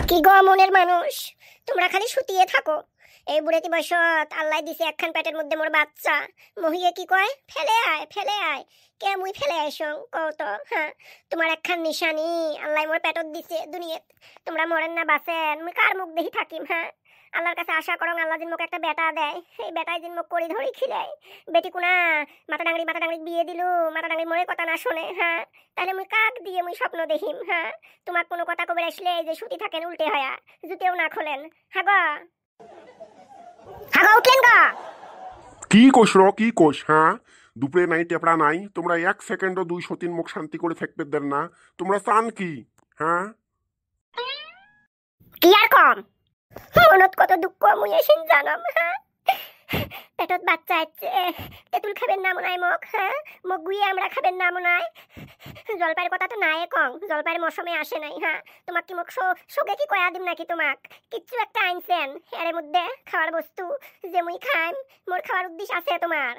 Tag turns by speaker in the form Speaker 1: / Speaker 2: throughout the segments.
Speaker 1: কি গো মনের মানুষ, তোমরা খালি শুতিয়ে থাকো। এই বুড়েতি বয়সত আল্লাহ দিছে একখান পেটের মধ্যে মোর বাচ্চা। মহিয়ে কি কয়, ফেলে আয় ফেলে আয়। কে মুই ফেলে আইসং কও তো? হ্যাঁ, তোমার একখান নিশানি আল্লাহ মোর পেটত দিছে দুনিয়াত। তোমরা মরেন না বাঁচেন, মুই কার মুখ দেখি থাকিম? হ্যাঁ, আল্লাহর কাছে আশা করং আল্লাহ দিন মোক একটা বেটা দেয়, এই বেটাই দিন মোক করি ধরি খিলাই। বেটি কোনা মাথা ডাঙরি বিয়ে দিলু, মাথা ডাঙরি মোরে কথা না শোনে। হ্যাঁ, তাহলে মুই কাক দিয়ে মুই স্বপ্ন দেখিম? হ্যাঁ, তোমার কোনো কথা কবে আসলে যে সুতি থাকেন উল্টে হয়া জুতেও না খোলেন। হাগা হাগা উঠলেন গা।
Speaker 2: কি কোষ র কি কোষ? হ্যাঁ, দুপুরে নাই টেপড়া নাই, তোমরা 1 সেকেন্ডও 203 মুখ শান্তি করে থাকবে দেন না। তোমরা চান কি? হ্যাঁ,
Speaker 1: কি আর কম মনত কত দুঃখ মুই এসিন জানাম। হ্যাঁ, পেটত বাচ্চা আছে, তেঁতুল খাবেন না মনে হয় মোক। হ্যাঁ, মোক গুইয়ে আমরা খাবেন না মনে হয়। জলপাইয়ের কথা তো নাই কং, জলপাইয়ের মৌসুমে আসে নাই। হ্যাঁ, তোমাক কি মোক শোকে কি কয়া দিম নাকি? তোমাক কিচ্ছু একটা আনছেন এর মধ্যে খাওয়ার বস্তু যে মুই খাইম? মোর খাওয়ার উদ্দেশ্য আছে তোমার?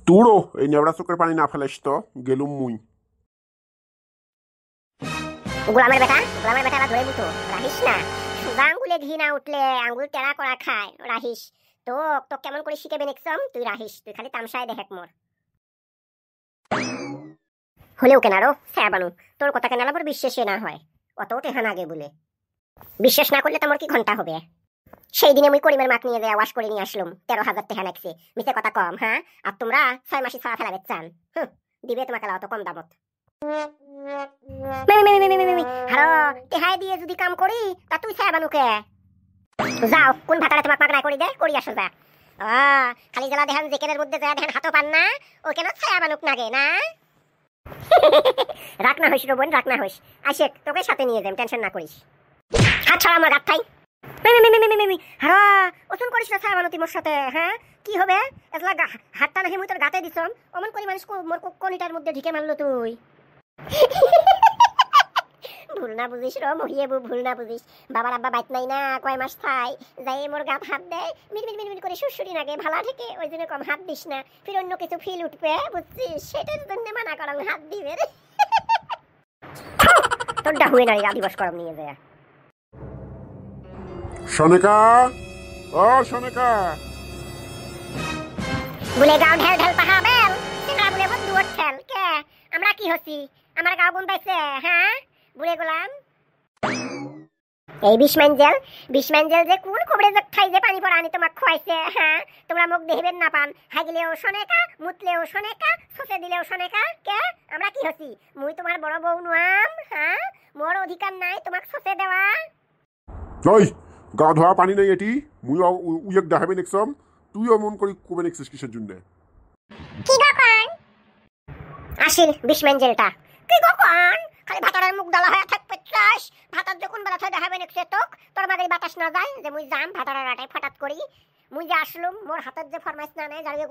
Speaker 2: তোরও এই নেবড়া চোখের পানি না ফেলেস তো গেলুম মুই।
Speaker 1: গোলামের বেটা আবার ধরে বুতো রাহিস না। সোজা আঙ্গুলে ঘি না উঠলে আঙ্গুল টেরা করা খায় রাহিস। তো কেমন করে শিখে বেনেকছম তুই রাহিস? তুই খালি তামসায় দেখ মোর হলেও কেনারো স্যাবানু, তোর কথা কেন আবার বিশ্বাসে না হয়? অত টেহান আগে বলে বিশ্বাস না করলে তোমার কি ঘন্টা হবে? সেই দিনে মুই করিমের মাক নিয়ে যায় ওয়াশ করে নিয়ে আসলাম, 13,000 টাকা লাগছে। মিছে কথা কম। হ্যাঁ, আর তোমরা 6 মাসে ছাড়া ফেলাবে চান? দিবে তোমাকে অত কম দামত? হারো টেহাই দিয়ে যদি কাম করি তা তুই স্যাবানুকে যাও কোন ভাতারে তোমাকে মাগনা করি দে করি আসো যা। খালি জ্বালা দেখেন জেকের মধ্যে যা দেখেন হাতও পান না, ও কেন ছায়াবানুক নাগে না? রাখ না হইস রোবন, রাখ না হইস। আইসে তোকে সাথে নিয়ে যাম, টেনশন না করিস। হাত ছাড়া আমার গাত খাই। হারা ওজন করিস না ছায়াবানু মোর সাথে। হ্যাঁ, কি হবে? এতলা হাতটা নাহি মুই তোর গাতে দিছম, অমন করি মানুষ মোর কোনিটার মধ্যে ঢিকে মারলো তুই। ভুল না বুঝিস র মহিয়ে বউ, ভুল না বুঝিস। বাবার আব্বা বাইত নাই না, কয় মাস থাই যাই মোর গাত হাত দেয়, মিট করে সুরসুরি নাগে ভালা থেকে। ওই জন্য কম হাত দিস না, ফির অন্য কিছু ফিল উঠবে বুঝছিস? সেটার জন্য মানা করং হাত দিবে রে। তোরটা হুয়ে নারী আদিবাস করম নিয়ে যায়।
Speaker 2: সনেকা, ও সনেকা,
Speaker 1: বলে গাও ঢেল ঢেল পাহাবেল সেটা বলে বন্ধু ঠেল কে? আমরা কি হচ্ছি? আমার গাও বন্ধাইছে? হ্যাঁ, বুড়ে গোলাম এই বিশমাঞ্জেল যে কোন খবরে যে খাই যে পানি পড়া আনি তোমাক খোয়াইছে। হ্যাঁ, তোমরা মুখ দেখবেন না পান, হাগিলেও শোনেকা, মুতলেও শোনেকা, ছসে দিলেও শোনেকা। কে আমরা কি হচ্ছি? মুই তোমার বড় বউ নুয়াম? হ্যাঁ, মোর অধিকার নাই তোমাক ছসে দেওয়া।
Speaker 2: ওই গা ধোয়া পানি নাই এটি, মুই উইক দেখাবে নেকসম। তুইও মন করি কবে নেকছিস কিসের জন্য?
Speaker 1: কি গকন আসিল বিশমাঞ্জেলটা? কি গকন খালি ভাতারের মুখ ডালা হয়ে থাকবে চাস? ভাতার যখন বেলা থাই দেখাবে নেকছে তোক, তোর মাঝে বাতাস না যায় যে মুই যাম ভাতারের আটাই ফটাত করি। মুই যে আসলুম মোর হাতের যে ফরমাইশ না নেই জারিয়ে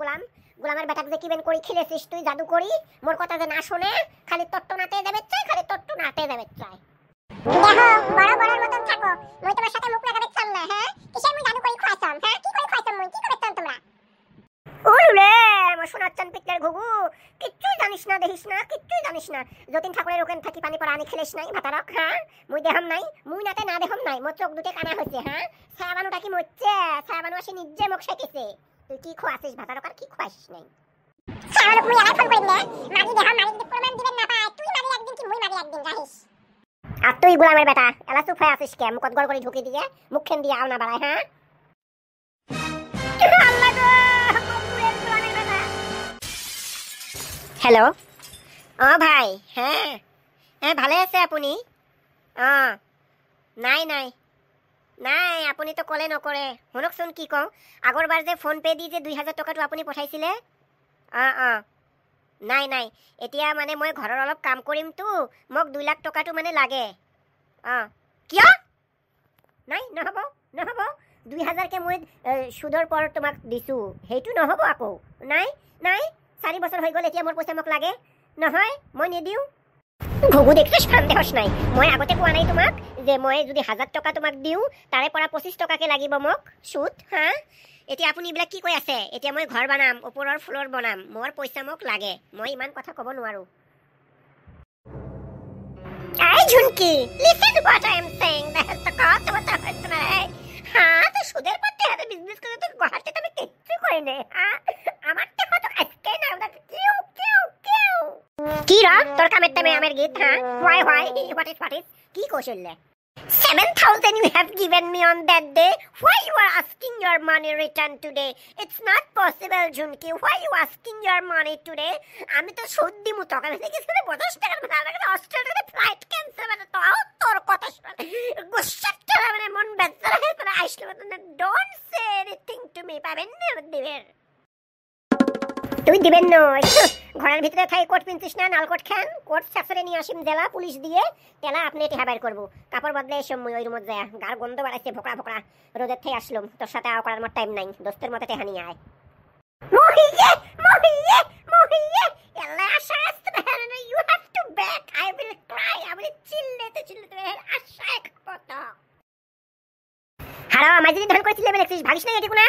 Speaker 1: গোলামের বেটাক যে কিবেন করি খিলেছিস তুই জাদু করি, মোর কথা যে না শুনে খালি তট্ট নাতে দেবে চাই, খালি তট্ট নাতে দেবে চাই। দেখো বড় বড়র মতন থাকো, মুই তোমার সাথে মুখ লাগাবে চাললে। হ্যাঁ, কিসের মুই জাদু করি খাইছাম? হ্যাঁ, কি করে খাইছাম মুই? কি করছাম তোমরা? ওরে আমার সোনার চান পিকটার ঘুঘু, কিচ্ছুই জানিস না, দেখিস না, কিচ্ছুই জানিস না। যতীন ঠাকুরের ওখান থাকি পানি পড়া আনি খেলিস নাই ভাতারক? হ্যাঁ, মুই দেহম নাই, মুই নাতে না দেহম নাই, মোর চোখ দুটে কানা হয়েছে। হ্যাঁ, ছায়াবানুটা কি মরছে? ছায়াবানু আসি নিজে মুখ শেখেছে। তুই কি খোয়াছিস ভাতারক আর কি খোয়াছিস নাই? ছায়াবানুক মুই আলাই ফোন করিম নে, মাগি দেহম, মাগি যদি প্রমাণ দিবেন না পায়, তুই মাগি একদিন কি মুই মাগি একদিন রাহিস। আর তুই গোলামের বেটা এলা চুপ হয়ে আসিস কে? মুখত গড় করে ঢুকি দিয়ে মুখখান দিয়ে আও না বাড়ায়। হ্যাঁ, আল্লাহ গো গোলামের বেটা। হ্যালো, ভাই। হ্যাঁ হ্যাঁ, ভালে আছে আপুনি? নাই নাই নাই, আপুনি তো কলে নকৰে। শুনকচোন কি কওঁ, আগৰবাৰ যে ফোন পে' দি যে 2,000 টকাটো আপুনি পঠাইছিলে, নাই নাই, এতিয়া মানে মই ঘৰৰ অলপ কাম কৰিমতো, মোক 2 লাখ টকাটো মানে লাগে। কিয়? নাই, নহ'ব নহ'ব, 2,000কে মই সুদৰ পৰ তোমাক দিছোঁ, সেইটো নহ'ব আকৌ। নাই নাই, 4 বছৰ হৈ গ'ল, এতিয়া মোৰ পইচা মোক লাগে নহয়, মই নিদিওঁ। ঘুঘু দেখিছ সন্দেহস নাই, মই আগতে কোৱা নাই তোমাক যে মই যদি 1000 টকা তোমাক দিওঁ তাৰে পৰা 25 টকাকে লাগিব মোক সুদ? হ্যাঁ, এতিয়া আপুনি এইবিলাক কি কৈ আছে? এতিয়া মই ঘৰ বনাম, ওপৰৰ ফ্লোৰ বনাম, মোৰ পইচা মোক লাগে, মই ইমান কথা ক'ব নোৱাৰো। ঝুনকি, listen what I am saying. দেখেন তো কথা হচ্ছে না রে। হ্যাঁ, তো সুদের পথে হাতে বিজনেস করে তো গুয়াহাটিতে আমি কিচ্ছু করি না। হ্যাঁ, আমার তো কত আজকে না ওটা কিউ কিউ কিউ। কি রা তোর কামের টাইমে আমার গীত? হ্যাঁ, why what is কি কৌশল্যে? 7,000 you have given me on that day. Why you are asking your money return today? It's not possible, Junki. Why you asking your money today? আমি তো সুদ দিমু তো। আমি থেকে শুনে 50 টাকার মধ্যে আমাকে অস্ট্রেলিয়াতে ফ্লাইট ক্যান্সেল মানে তো তোর কথা শুনে গুসাটা মানে মন বেজার হয়ে পড়ে আসলো। Don't say anything to me. পাবেন না দিবেন? তুই দিবেন না? ঘরের ভিতরে থাই কোট পিনছিস না? নালকোট খান, কোট চাকরে নিয়ে আসিম জেলা পুলিশ দিয়ে তেলা আপনি এটি হাবাইর করবো। কাপড় বদলে এসে মুই ওই রুমত যায় গার গন্ধ বাড়াইছে ভোকড়া ভোকড়া। রোদের থেকে আসলাম, তোর সাথে আও করার মত টাইম নাই। দোস্তের মতো টেহা নিয়ে আয়। মহিয়ে মহিয়ে মহিয়ে এলা আশা আসতে পারে না। You have to back. I will cry. I will চিল্লাতে আশা এক কথা। হারাও মাঝে ধান করেছিল লেবে দেখছিস, ভাগিস না এটি কোনা।